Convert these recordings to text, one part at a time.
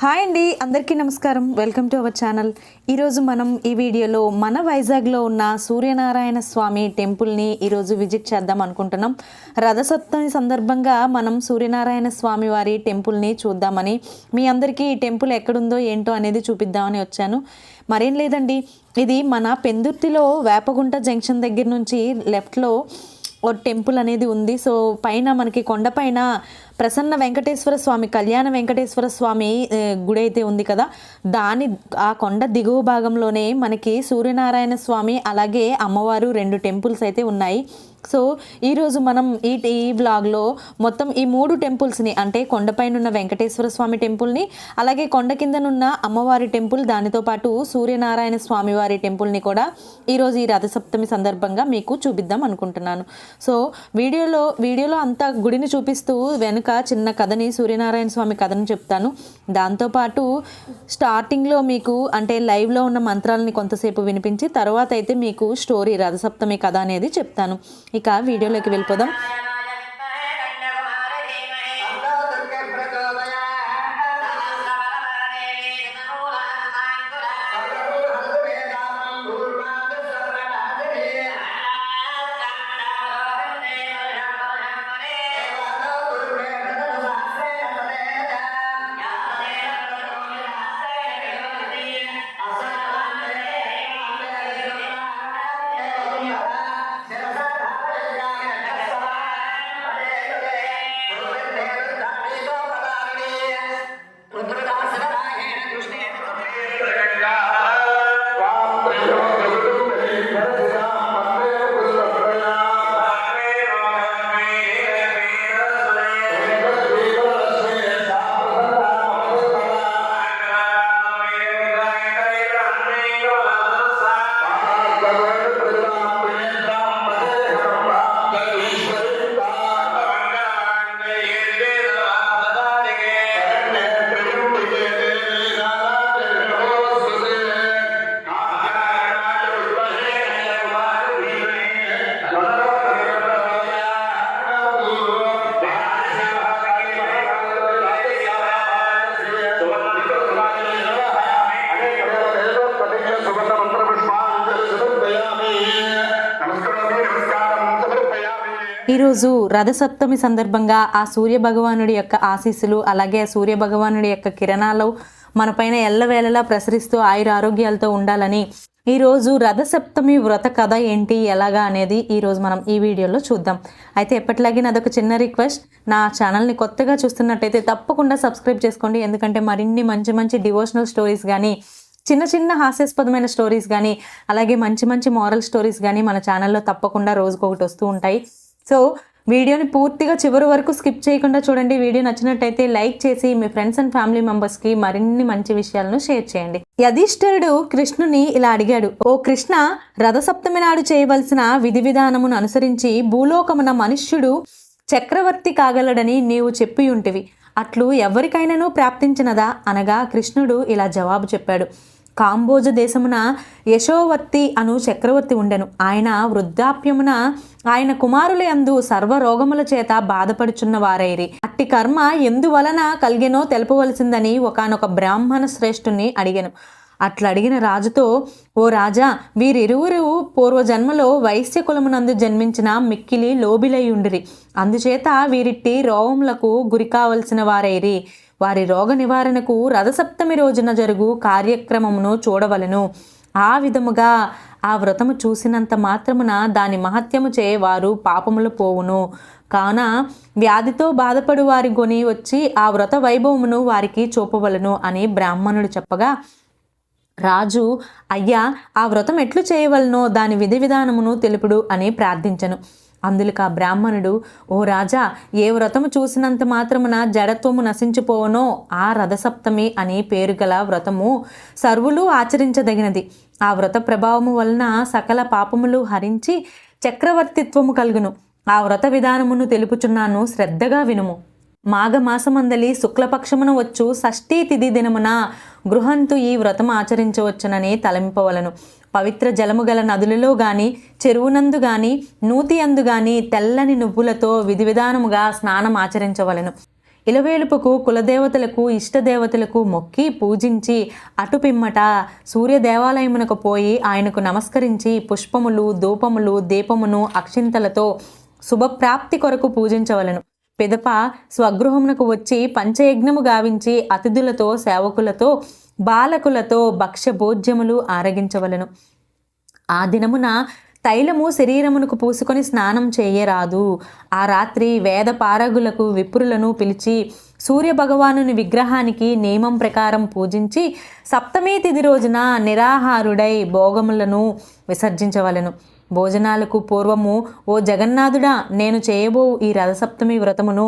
Hi అండి, అందరికీ నమస్కారం. Welcome to our channel. ఈరోజు మనం ఈ వీడియోలో మన వైజాగ్లో ఉన్న సూర్యనారాయణ స్వామి టెంపుల్ని ఈరోజు విజిట్ చేద్దాం అనుకుంటున్నాం. రథసప్తమి సందర్భంగా మనం సూర్యనారాయణ స్వామి వారి టెంపుల్ని చూద్దామని, మీ అందరికీ ఈ టెంపుల్ ఎక్కడుందో ఏంటో అనేది చూపిద్దామని వచ్చాను. మరేం లేదండి, ఇది మన పెందుర్తిలో వేపగుంట జంక్షన్ దగ్గర నుంచి లెఫ్ట్లో ఓ టెంపుల్ అనేది ఉంది. సో పైన మనకి కొండపైన ప్రసన్న వెంకటేశ్వర స్వామి, కళ్యాణ వెంకటేశ్వర స్వామి గుడి అయితే ఉంది కదా, ఆ కొండ దిగువ భాగంలోనే మనకి సూర్యనారాయణ స్వామి అలాగే అమ్మవారు రెండు టెంపుల్స్ అయితే ఉన్నాయి. సో ఈరోజు మనం ఈ బ్లాగ్లో మొత్తం ఈ మూడు టెంపుల్స్ని, అంటే కొండపైన ఉన్న వెంకటేశ్వర స్వామి టెంపుల్ని, అలాగే కొండ కిందనున్న అమ్మవారి టెంపుల్, దానితో పాటు సూర్యనారాయణ స్వామి వారి టెంపుల్ని కూడా ఈరోజు ఈ రథసప్తమి సందర్భంగా మీకు చూపిద్దాం అనుకుంటున్నాను. సో వీడియోలో అంతా గుడిని చూపిస్తూ వెనుక చిన్న కథని, సూర్యనారాయణ స్వామి కథను చెప్తాను. దాంతోపాటు స్టార్టింగ్లో మీకు అంటే లైవ్లో ఉన్న మంత్రాలని కొంతసేపు వినిపించి తర్వాత అయితే మీకు స్టోరీ, రథసప్తమి కథ అనేది చెప్తాను. ఇక వీడియోలోకి వెళ్ళిపోదాం. ఈరోజు రథసప్తమి సందర్భంగా ఆ సూర్య భగవానుడి యొక్క ఆశీస్సులు, అలాగే ఆ సూర్య భగవానుడి యొక్క కిరణాలు మనపైన ఎల్లవేళలా ప్రసరిస్తూ ఆయుర ఆరోగ్యాలతో ఉండాలని ఈరోజు రథసప్తమి వ్రత కథ ఏంటి, ఎలాగా అనేది ఈరోజు మనం ఈ వీడియోలో చూద్దాం. అయితే ఎప్పటిలాగే నాదొక చిన్న రిక్వెస్ట్, నా ఛానల్ని కొత్తగా చూస్తున్నట్టయితే తప్పకుండా సబ్స్క్రైబ్ చేసుకోండి. ఎందుకంటే మరిన్ని మంచి మంచి డివోషనల్ స్టోరీస్ కానీ, చిన్న చిన్న హాస్యాస్పదమైన స్టోరీస్ కానీ, అలాగే మంచి మంచి మారల్ స్టోరీస్ కానీ మన ఛానల్లో తప్పకుండా రోజుకొకటి వస్తూ ఉంటాయి. సో వీడియోని పూర్తిగా చివరి వరకు స్కిప్ చేయకుండా చూడండి. వీడియో నచ్చినట్టయితే లైక్ చేసి మీ ఫ్రెండ్స్ అండ్ ఫ్యామిలీ మెంబర్స్కి మరిన్ని మంచి విషయాలను షేర్ చేయండి. యధిష్ఠిరుడు కృష్ణుని ఇలా అడిగాడు, ఓ కృష్ణ, రథసప్తమి నాడు చేయవలసిన విధి విధానమును అనుసరించి భూలోకమున మనుష్యుడు చక్రవర్తి కాగలడని నీవు చెప్పి ఉంటివి, అట్లు ఎవరికైనానూ ప్రాప్తించినదా అనగా కృష్ణుడు ఇలా జవాబు చెప్పాడు. కాంబోజ దేశమున యశోవర్తి అను చక్రవర్తి ఉండెను. ఆయన వృద్ధాప్యమున ఆయన కుమారుల యందు సర్వరోగముల చేత బాధపడుచున్న వారైరి. అట్టి కర్మ ఎందువలన కలిగెనో తెలుపవలసిందని ఒకానొక బ్రాహ్మణ శ్రేష్ఠుని అడిగాను. అట్లా అడిగిన రాజుతో, ఓ రాజా, వీరిరువురు పూర్వజన్మలో వైశ్య కులమునందు జన్మించిన మిక్కిలి లోబిలయుండిరి. అందుచేత వీరిట్టి రోగములకు గురి కావలసిన వారైరి. వారి రోగ నివారణకు రథసప్తమి రోజున జరుగు కార్యక్రమమును చూడవలను. ఆ విధముగా ఆ వ్రతము చూసినంత మాత్రమున దాని మహత్యము చే వారు పాపములు పోవును. కావున వ్యాధితో బాధపడు వారి కొని వచ్చి ఆ వ్రత వైభవమును వారికి చూపవలను అని బ్రాహ్మణుడు చెప్పగా, రాజు, అయ్యా, ఆ వ్రతం ఎట్లు చేయవలనో దాని విధి విధానమును తెలుపుడు అని ప్రార్థించను. అందులకు ఆ బ్రాహ్మణుడు, ఓ రాజా, ఏ వ్రతము చూసినంత మాత్రమున జడత్వము నశించిపోవనో ఆ రథసప్తమి అని పేరు గల వ్రతము సర్వులు ఆచరించదగినది. ఆ వ్రత ప్రభావము వలన సకల పాపములు హరించి చక్రవర్తిత్వము కలుగును. ఆ వ్రత విధానమును తెలుపుచున్నాను, శ్రద్ధగా వినుము. మాఘమాసమందలి శుక్లపక్షమున వచ్చు షష్ఠీ తిథి దినమున గృహంతు ఈ వ్రతం ఆచరించవచ్చునని తలంపవలను. పవిత్ర జలము గల నదులలో గాని, చెరువునందు గాని, నూతి అందు గాని తెల్లని నువ్వులతో విధి విధానముగా స్నానం ఆచరించవలను. ఇలవేలుపుకు కులదేవతలకు ఇష్టదేవతలకు మొక్కి పూజించి అటు పిమ్మట సూర్య దేవాలయమునకు పోయి ఆయనకు నమస్కరించి పుష్పములు ధూపములు దీపమును అక్షింతలతో శుభప్రాప్తి కొరకు పూజించవలను. పిదప స్వగృహమునకు వచ్చి పంచయజ్ఞము గావించి అతిథులతో సేవకులతో బాలకులతో భక్ష్య భోజ్యములు ఆరగించవలను. ఆ దినమున తైలము శరీరమునకు పూసుకొని స్నానం చేయరాదు. ఆ రాత్రి వేద పారగులకు విప్రులను పిలిచి సూర్య భగవానుని విగ్రహానికి నియమం ప్రకారం పూజించి సప్తమి తిథి రోజున నిరాహారుడై భోగములను విసర్జించవలను. భోజనాలకు పూర్వము ఓ జగన్నాథుడా, నేను చేయబో ఈ రథసప్తమి వ్రతమును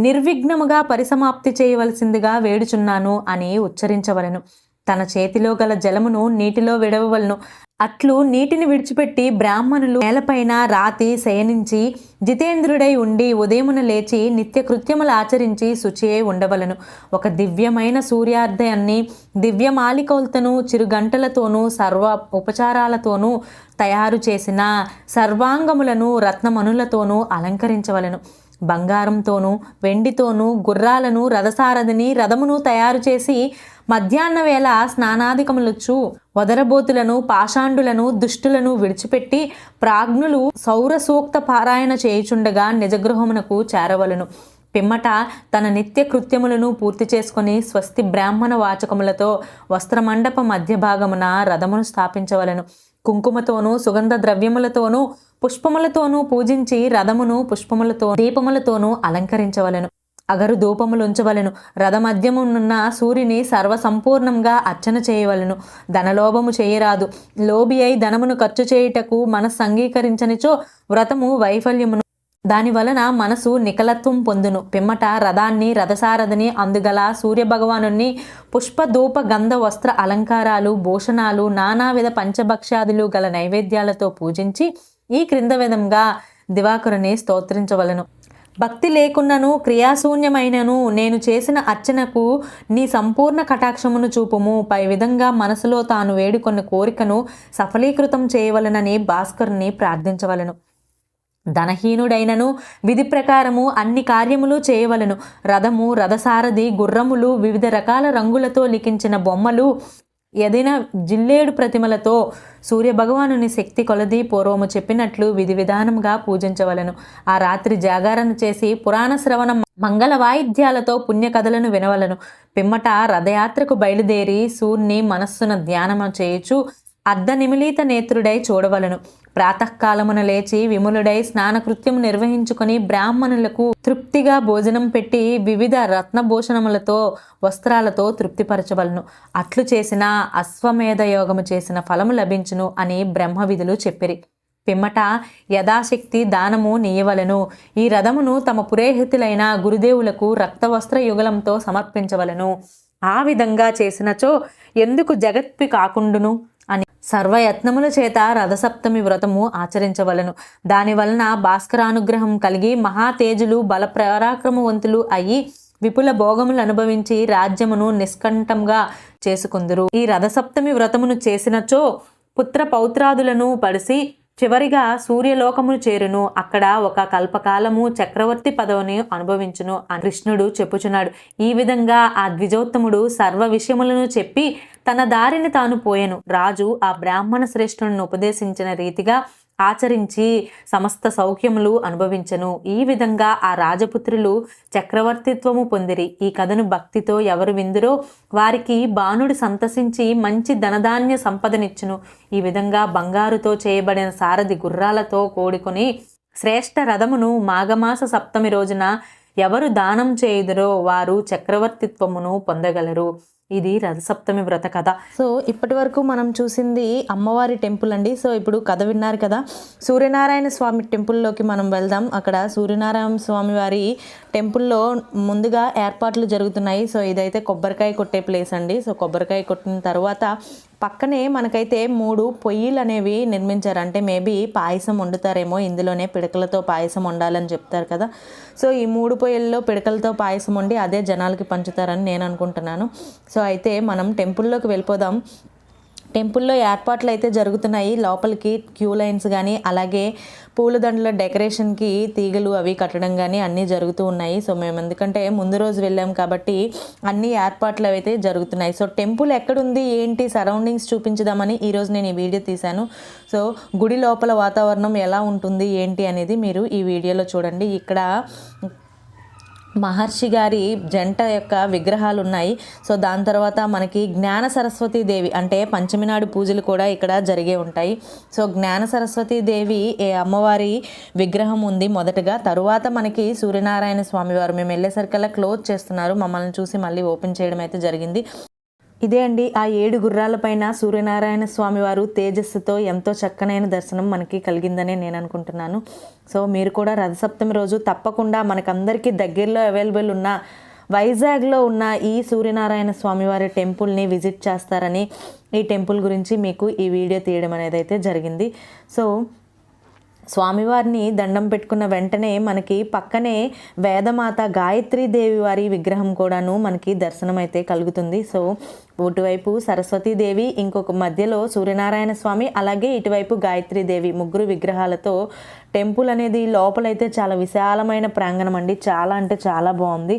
నిర్విఘ్నముగా పరిసమాప్తి చేయవలసిందిగా వేడుచున్నాను అని ఉచ్చరించవలను. తన చేతిలో గల జలమును నీటిలో విడవవలను. అట్లు నీటిని విడిచిపెట్టి బ్రాహ్మణులు నేలపైన రాతి శయనించి జితేంద్రుడై ఉండి ఉదయమున లేచి నిత్యకృత్యములు ఆచరించి శుచియే ఉండవలను. ఒక దివ్యమైన సూర్యోదయాన్ని దివ్యమాలికలతోనూ చిరుగంటలతోనూ సర్వ ఉపచారాలతోనూ తయారు చేసిన సర్వాంగములను రత్నమణులతోనూ అలంకరించవలను. బంగారంతోనూ వెండితోనూ గుర్రాలను రథసారథిని రథమును తయారు చేసి మధ్యాహ్న వేళ స్నానాధికములుచు వదరబోతులను పాషాండులను దుష్టులను విడిచిపెట్టి ప్రాజ్ఞులు సౌర సూక్త పారాయణ చేయుచుండగా నిజగృహమునకు చేరవలను. పిమ్మట తన నిత్య కృత్యములను పూర్తి చేసుకొని స్వస్తి బ్రాహ్మణ వాచకములతో వస్త్రమండప మధ్య భాగమున రథమును స్థాపించవలను. కుంకుమతోనూ సుగంధ ద్రవ్యములతోనూ పుష్పములతోనూ పూజించి రథమును పుష్పములతో దీపములతోనూ అలంకరించవలను. అగరు ధూపములుంచవలను. రథమధ్యమునున్న సూర్యుని సర్వసంపూర్ణంగా అర్చన చేయవలను. ధనలోభము చేయరాదు. లోబి అయి ధనమును ఖర్చు చేయుటకు మనస్సు అంగీకరించనిచో వ్రతము వైఫల్యమును. దాని వలన మనసు నికలత్వం పొందును. పిమ్మట రథాన్ని రథసారథిని అందుగల సూర్యభగవానుని పుష్ప ధూప గంధ వస్త్ర అలంకారాలు భూషణాలు నానావిధ పంచభక్ష్యాదులు గల నైవేద్యాలతో పూజించి ఈ క్రింద విధంగా దివాకరుని స్తోత్రించవలను. భక్తి లేకున్నను క్రియాశూన్యమైనను నేను చేసిన అర్చనకు నీ సంపూర్ణ కటాక్షమును చూపుము. పై విధంగా మనసులో తాను వేడుకొన్న కోరికను సఫలీకృతం చేయవలనని భాస్కరుని ప్రార్థించవలను. ధనహీనుడైనను విధి ప్రకారము అన్ని కార్యములు చేయవలను. రథము రథసారథి గుర్రములు వివిధ రకాల రంగులతో లిఖించిన బొమ్మలు ఏదైనా జిల్లేడు ప్రతిమలతో సూర్యభగవానుని శక్తి కొలది పూర్వము చెప్పినట్లు విధి విధానంగా పూజించవలను. ఆ రాత్రి జాగారణ చేసి పురాణ శ్రవణ మంగళ వాయిద్యాలతో పుణ్యకథలను వినవలను. పిమ్మట రథయాత్రకు బయలుదేరి సూర్యుని మనస్సున ధ్యానము చేయుచు అర్ధనిమిలిత నేత్రుడై చూడవలను. ప్రాతకాలమున లేచి విములుడై స్నానకృత్యము నిర్వహించుకొని బ్రాహ్మణులకు తృప్తిగా భోజనం పెట్టి వివిధ రత్నభూషణములతో వస్త్రాలతో తృప్తిపరచవలను. అట్లు చేసిన అశ్వమేధ యోగము చేసిన ఫలము లభించును అని బ్రహ్మ విధులు చెప్పిరి. పిమ్మట యథాశక్తి దానము నీయవలను. ఈ రథమును తమ పురోహితులైన గురుదేవులకు రక్తవస్త్ర యుగలంతో సమర్పించవలను. ఆ విధంగా చేసినచో ఎందుకు జగత్పి కాకుండును అని సర్వయత్నముల చేత రథసప్తమి వ్రతము ఆచరించవలను. దానివలన భాస్కరానుగ్రహం కలిగి మహాతేజులు బల పరాక్రమవంతులు అయి విపుల భోగములు అనుభవించి రాజ్యమును నిష్కంఠంగా చేసుకుందురు. ఈ రథసప్తమి వ్రతమును చేసినచో పుత్ర పౌత్రాదులను పడిసి చివరిగా సూర్యలోకమును చేరును. అక్కడ ఒక కల్పకాలము చక్రవర్తి పదవిని అనుభవించును అని కృష్ణుడు చెప్పుచున్నాడు. ఈ విధంగా ఆ ద్విజోత్తముడు సర్వ విషయములను చెప్పి తన దారిని తాను పోయెను. రాజు ఆ బ్రాహ్మణ శ్రేష్ఠులను ఉపదేశించిన రీతిగా ఆచరించి సమస్త సౌఖ్యములు అనుభవించెను. ఈ విధంగా ఆ రాజపుత్రులు చక్రవర్తిత్వము పొందిరి. ఈ కథను భక్తితో ఎవరు విందురో వారికి బాణుడు సంతసించి మంచి ధనధాన్య సంపదనిచ్చును. ఈ విధంగా బంగారుతో చేయబడిన సారథి గుర్రాలతో కూడుకొని శ్రేష్ఠ రథమును మాఘమాస సప్తమి రోజున ఎవరు దానం చేయుదురో వారు చక్రవర్తిత్వమును పొందగలరు. ఇది రథసప్తమి వ్రత కథ. సో ఇప్పటి వరకు మనం చూసింది అమ్మవారి టెంపుల్ అండి. సో ఇప్పుడు కథ విన్నారు కదా, సూర్యనారాయణ స్వామి టెంపుల్లోకి మనం వెళ్దాం. అక్కడ సూర్యనారాయణ స్వామి వారి టెంపుల్లో ముందుగా ఏర్పాట్లు జరుగుతున్నాయి. సో ఇదైతే కొబ్బరికాయ కొట్టే ప్లేస్ అండి. సో కొబ్బరికాయ కొట్టిన తర్వాత పక్కనే మనకైతే 3 పొయ్యిలు అనేవి నిర్మించారు. అంటే మేబీ పాయసం వండుతారేమో ఇందులోనే, పిడకలతో పాయసం వండాలని చెప్తారు కదా. సో ఈ 3 పొయ్యిల్లో పిడకలతో పాయసం వండి అదే జనాలకి పంచుతారని నేను అనుకుంటున్నాను. సో అయితే మనం టెంపుల్లోకి వెళ్ళిపోదాం. టెంపుల్లో ఏర్పాట్లు అయితే జరుగుతున్నాయి. లోపలికి క్యూ లైన్స్ కానీ అలాగే పూలదండల డెకరేషన్కి తీగలు అవి కట్టడం కానీ అన్నీ జరుగుతూ ఉన్నాయి. సో మేము ఎందుకంటే ముందు రోజు వెళ్ళాం కాబట్టి అన్ని ఏర్పాట్లు అయితే జరుగుతున్నాయి. సో టెంపుల్ ఎక్కడుంది ఏంటి సరౌండింగ్స్ చూపించుదామని ఈరోజు నేను ఈ వీడియో తీశాను. సో గుడి లోపల వాతావరణం ఎలా ఉంటుంది ఏంటి అనేది మీరు ఈ వీడియోలో చూడండి. ఇక్కడ మహర్షి గారి జంట యొక్క విగ్రహాలు ఉన్నాయి. సో దాని తర్వాత మనకి జ్ఞాన సరస్వతీ దేవి అంటే పంచమి నాడు పూజలు కూడా ఇక్కడ జరిగే ఉంటాయి. సో జ్ఞాన సరస్వతీ దేవి అమ్మవారి విగ్రహం ఉంది మొదటగా. తరువాత మనకి సూర్యనారాయణ స్వామి వారు మేము వెళ్ళేసరికల్లా క్లోజ్ చేస్తున్నారు. మమ్మల్ని చూసి మళ్ళీ ఓపెన్ చేయడం అయితే జరిగింది. ఇదే అండి ఆ 7 గుర్రాలపైన సూర్యనారాయణ స్వామి వారు తేజస్సుతో ఎంతో చక్కనైన దర్శనం మనకి కలిగిందని నేను అనుకుంటున్నాను. సో మీరు కూడా రథసప్తమి రోజు తప్పకుండా మనకందరికీ దగ్గరలో అవైలబుల్ ఉన్న వైజాగ్లో ఉన్న ఈ సూర్యనారాయణ స్వామి వారి టెంపుల్ని విజిట్ చేస్తారని ఈ టెంపుల్ గురించి మీకు ఈ వీడియో తీయడం అనేది అయితే జరిగింది. సో స్వామివారిని దండం పెట్టుకున్న వెంటనే మనకి పక్కనే వేదమాత గాయత్రీదేవి వారి విగ్రహం కూడాను మనకి దర్శనం అయితే కలుగుతుంది. సో ఇటువైపు సరస్వతీదేవి, ఇంకొక మధ్యలో సూర్యనారాయణ స్వామి, అలాగే ఇటువైపు గాయత్రీదేవి, ముగ్గురు విగ్రహాలతో టెంపుల్ అనేది లోపలైతే చాలా విశాలమైన ప్రాంగణం అండి. చాలా అంటే చాలా బాగుంది.